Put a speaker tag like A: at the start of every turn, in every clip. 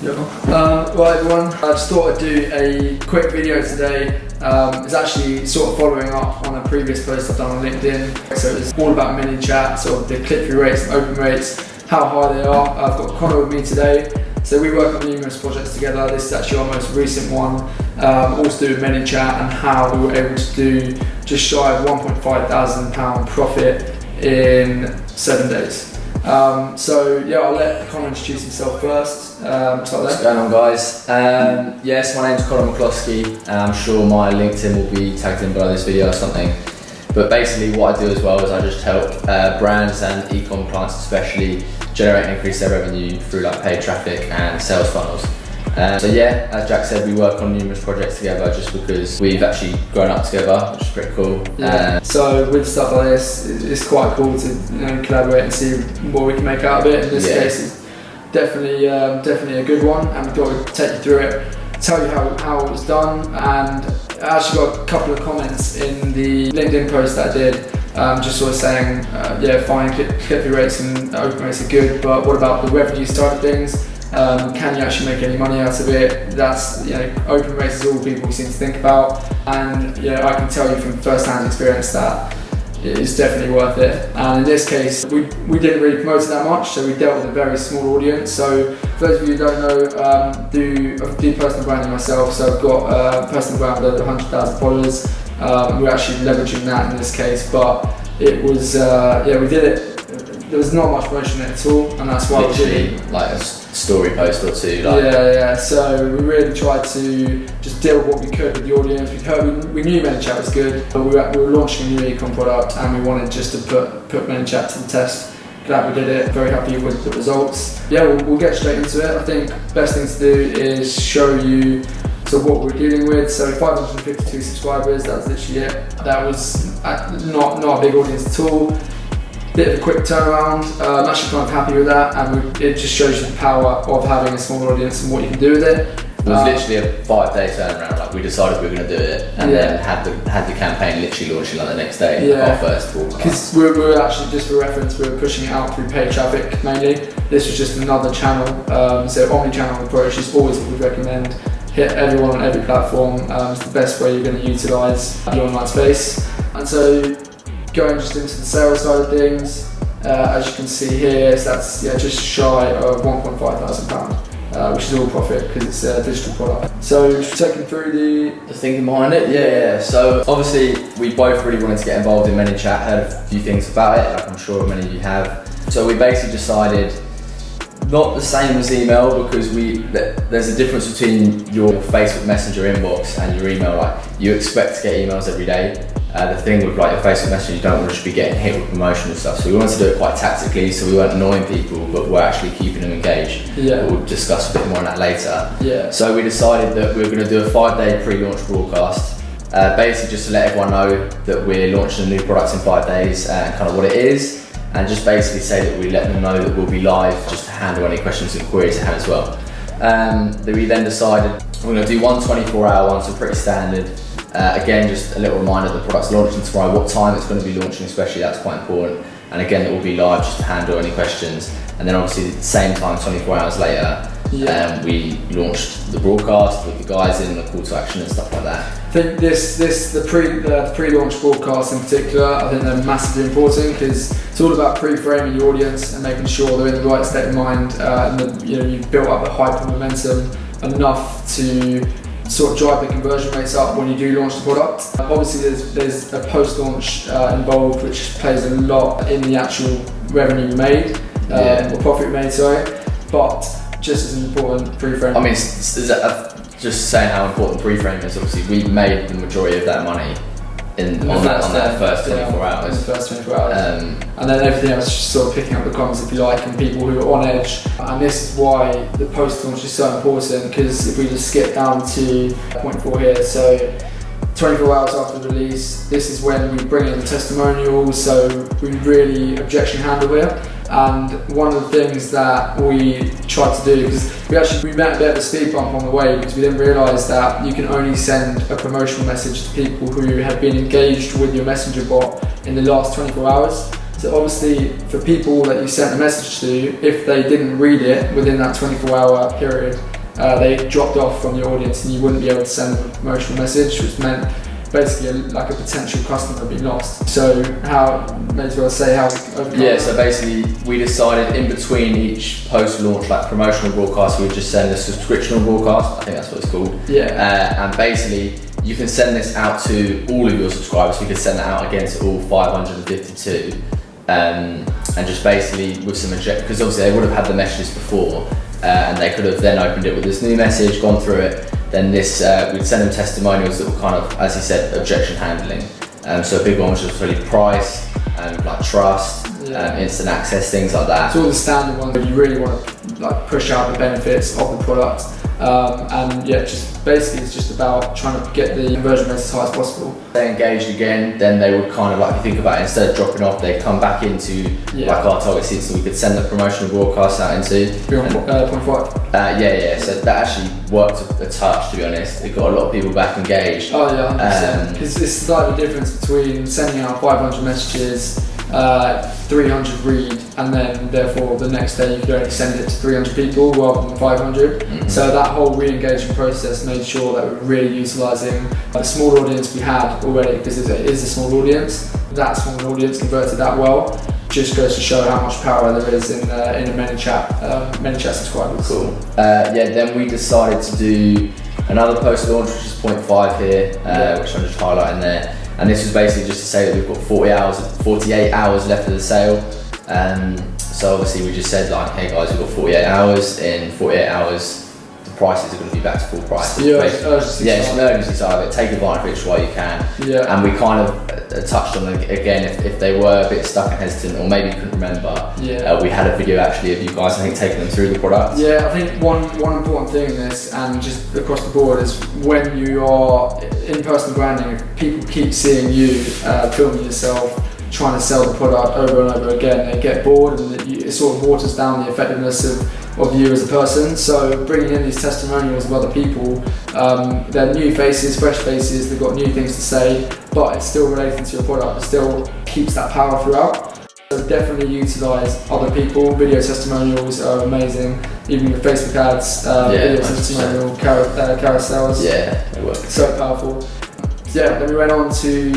A: Right everyone, I just thought I'd do a quick video today. It's actually sort of following up on a previous post I've done on LinkedIn. So it's all about ManyChat, sort of the click-through rates and open rates, how high they are. I've got Connor with me today. So we work on numerous projects together. This is actually our most recent one, all to do with ManyChat and how we were able to do just shy of £1,500 profit in 7 days. So yeah, I'll let Connor introduce himself first.
B: What's going on, guys? Yes, my name's Connor McCloskey, and I'm sure my LinkedIn will be tagged in below this video or something. But basically what I do as well is I just help brands and e-com clients especially generate and increase their revenue through like paid traffic and sales funnels. So yeah, as Jack said, we work on numerous projects together just because we've actually grown up together, which is pretty cool.
A: Yeah. So with stuff like this, it's quite cool to collaborate and see what we can make out of it. In this case, it's definitely a good one, and we've got to take you through it, tell you how it was done, and I actually got a couple of comments in the LinkedIn post that I did, just sort of saying, yeah, fine, click-through rates and open rates are good, but what about the revenue side of things? Can you actually make any money out of it? That's, open rates is all people seem to think about, and I can tell you from first-hand experience that it's definitely worth it. And in this case, we didn't really promote it that much, so we dealt with a very small audience. So for those of you who don't know, I do personal branding myself, so I've got a personal brand with over 100,000 followers. We're actually leveraging that in this case, but it was, we did it. There was not much promotion in it at all, and that's why
B: literally we did like a story post or two.
A: Yeah. So we really tried to just deal with what we could with the audience. We knew ManyChat was good, but we were launching a new e-com product, and we wanted just to put ManyChat to the test. Glad we did it. Very happy with the results. Yeah, we'll get straight into it. I think best thing to do is show you sort of what we're dealing with. So 552 subscribers. That was literally it. That was not a big audience at all. Bit of a quick turnaround. I'm actually kind of happy with that, and it just shows you the power of having a small audience and what you can do with it.
B: It was literally a 5-day turnaround. Like we decided we were going to do it, and then had the campaign literally launching like the next day. Our first walk.
A: Because we were actually, just for reference, we were pushing it out through paid traffic mainly. This was just another channel. So omni-channel approach is always what we recommend. Hit everyone on every platform. It's the best way you're going to utilise your online space. And so, going just into the sales side of things, as you can see here, so that's just shy of £1,500, which is all profit because it's a digital product. So taking through
B: the thinking behind it, yeah. So obviously we both really wanted to get involved in ManyChat, heard a few things about it, like I'm sure many of you have. So we basically decided, not the same as email, because there's a difference between your Facebook Messenger inbox and your email. Like you expect to get emails every day. The thing with like your Facebook Messenger, you don't want to just be getting hit with promotion and stuff. So we wanted to do it quite tactically, so we weren't annoying people, but we're actually keeping them engaged.
A: Yeah.
B: We'll discuss a bit more on that later.
A: Yeah. So
B: we decided that we were going to do a 5-day pre-launch broadcast, basically just to let everyone know that we're launching a new product in 5 days and kind of what it is, and just basically say that we let them know that we'll be live just to handle any questions and queries they have as well. We then decided we're going to do one 24-hour one, so pretty standard. Again, just a little reminder, the product's launching tomorrow, what time it's going to be launching especially, that's quite important. And again, it will be live just to handle any questions. And then obviously at the same time, 24 hours later, we launched the broadcast with the guys in, the call to action and stuff like that.
A: I think the pre-launch broadcasts in particular, I think they're massively important because it's all about pre-framing your audience and making sure they're in the right state of mind, and that you've built up a hype and momentum enough to sort of drive the conversion rates up when you do launch the product. Obviously there's a post-launch involved, which plays a lot in the actual revenue made, or profit made, sorry, but just as important pre-frame.
B: I mean, just saying how important pre-frame is, obviously we made the majority of that money on that first 24 hours.
A: In the first 24 hours. And then everything else is just sort of picking up the comments, if you like, and people who are on edge. And this is why the post-launch is so important, because if we just skip down to point 4 here, so 24 hours after the release, this is when we bring in the testimonials, so we really objection handle here. And one of the things that we tried to do, because we met a bit of a speed bump on the way, because we didn't realise that you can only send a promotional message to people who have been engaged with your messenger bot in the last 24 hours. So So obviously, for people that you sent a message to, if they didn't read it within that 24-hour period, they dropped off from your audience and you wouldn't be able to send them a promotional message, which meant basically like a potential customer being lost. So may as well say how
B: so basically we decided in between each post-launch like promotional broadcast, we would just send a subscriptional broadcast, I think that's what it's called. And basically you can send this out to all of your subscribers. We could send that out again to all 552 and just basically with some because obviously they would have had the messages before and they could have then opened it with this new message, gone through it. Then this, we'd send them testimonials that were kind of, as he said, objection handling. So a big one was just really price and like trust, instant access, things like that.
A: It's all the standard ones where you really want to like push out the benefits of the product. And just basically it's just about trying to get the conversion rate as high as possible.
B: They engaged again, then they would kind of like, if you think about it, instead of dropping off, they'd come back into like our target seats, so we could send the promotional broadcast out into.
A: Beyond 0.5.
B: So that actually worked a touch, to be honest. It got a lot of people back engaged.
A: Oh yeah, 100%. Because it's slightly the difference between sending out 500 messages, 300 read, and then therefore the next day you could only send it to 300 people rather than 500. So that whole re-engagement process made sure that we're really utilising the small audience we had already, because it is a small audience. That small audience converted that well. Just goes to show how much power there is in a ManyChat subscribers.
B: Cool. Then we decided to do another post launch, which is 0.5 here, which I'm just highlighting there. And this was basically just to say that we've got 48 hours left of the sale. So obviously we just said like, hey guys, we've got 48 hours. In 48 hours, the prices are going to be back to full price.
A: It's
B: an urgency side of it. Take advantage of it while you can. And we kind of touched on it again, if they were a bit stuck and hesitant, or maybe couldn't remember. We had a video actually of you guys, I think, taking them through the product.
A: I think one important thing in this, and just across the board, is when you are in personal branding, if people keep seeing you filming yourself trying to sell the product over and over again, they get bored, and it sort of waters down the effectiveness of you as a person. So bringing in these testimonials of other people, they're new faces, fresh faces, they've got new things to say, but it's still relating to your product, it still keeps that power throughout. So definitely utilise other people. Video testimonials are amazing, even with Facebook ads, video testimonial carousels.
B: They work.
A: So powerful. Then we went on to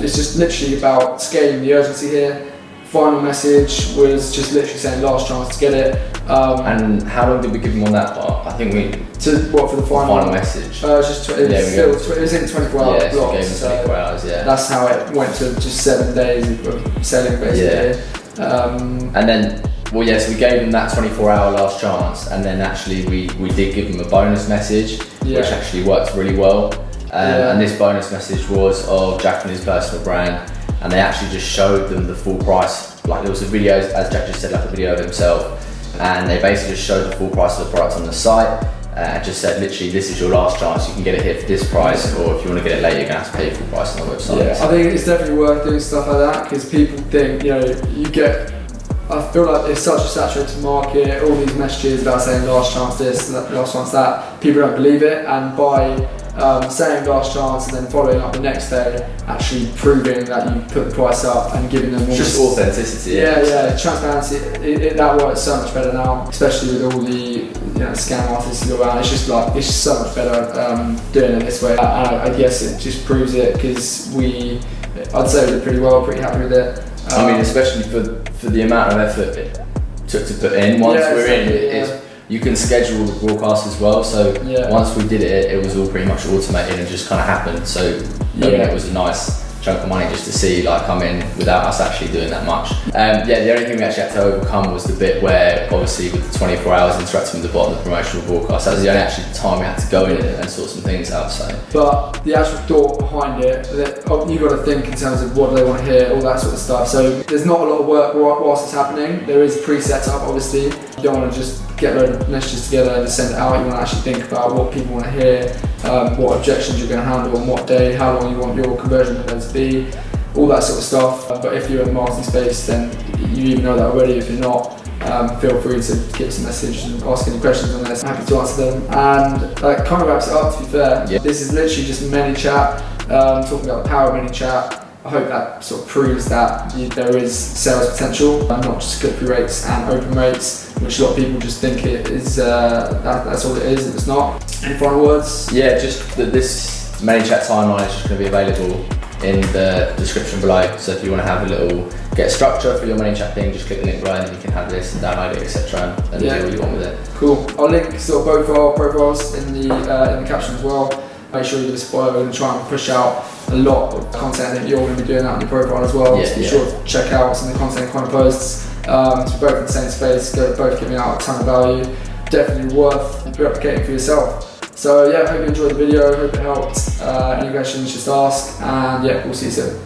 A: it's just literally about scaling the urgency here. Final message was just literally saying last chance to get it.
B: And how long did we give them on that part? I think we...
A: For the final
B: message?
A: It was in 24-hour blocks.
B: So 24 hours,
A: that's how it went to just 7 days of selling basically.
B: And then, so we gave them that 24-hour last chance, and then actually we did give them a bonus message, which actually worked really well. And this bonus message was of Jack and his personal brand, and they actually just showed them the full price. Like there was a video, as Jack just said, like a video of himself, and they basically just showed the full price of the product on the site, and just said literally, this is your last chance, you can get it here for this price, or if you want to get it later, you're going to have to pay full price on the website.
A: I think it's definitely worth doing stuff like that, because people think, I feel like it's such a saturated market, all these messages about saying last chance this, last chance that, people don't believe it, and by saying last chance and then following up the next day, actually proving that you put the price up and giving them
B: just authenticity.
A: Transparency. That works so much better now, especially with all the scam artists who go around. It's just so much better doing it this way. And I guess it just proves it, because I'd say we did pretty well, pretty happy with it.
B: I mean, especially for the amount of effort it took to put in. Once we're in, you can schedule the broadcast as well. So once we did it, it was all pretty much automated and just kind of happened. So it was a nice chunk of money just to see come in without us actually doing that much. The only thing we actually had to overcome was the bit where obviously with the 24 hours interacting with the bot of the promotional broadcast, that was the only actually time we had to go in and sort some things out.
A: But the actual thought behind it, you've got to think in terms of what do they want to hear, all that sort of stuff. So there's not a lot of work whilst it's happening. There is pre-set up, obviously. You don't want to just get a load of messages together and just send it out. You want to actually think about what people want to hear, what objections you're going to handle on what day, how long you want your conversion window to be, all that sort of stuff. But if you're in the marketing space, then you even know that already. If you're not, feel free to give us a message and ask any questions on this. I'm happy to answer them. And that kind of wraps it up, to be fair. This is literally just ManyChat, talking about the power of ManyChat. I hope that sort of proves that there is sales potential, and not just click-through rates and open rates, which a lot of people just think it is. That's all it is, and it's not. Any final words?
B: Yeah, just that this ManyChat timeline is just going to be available in the description below. So if you want to have a little get structure for your ManyChat thing, just click the link below, and you can have this and download it, etc. and do what you want with it.
A: Cool. I'll link sort of both our profiles in the caption as well. Make sure you give us a follow and try and push out a lot of content. I think you're going to be doing that on your profile as well. So be sure to check out some of the content kind of posts. It's both in the same space, both giving out a ton of value. Definitely worth replicating for yourself. So yeah, I hope you enjoyed the video, hope it helped. Any questions, just ask, and yeah, we'll see you soon.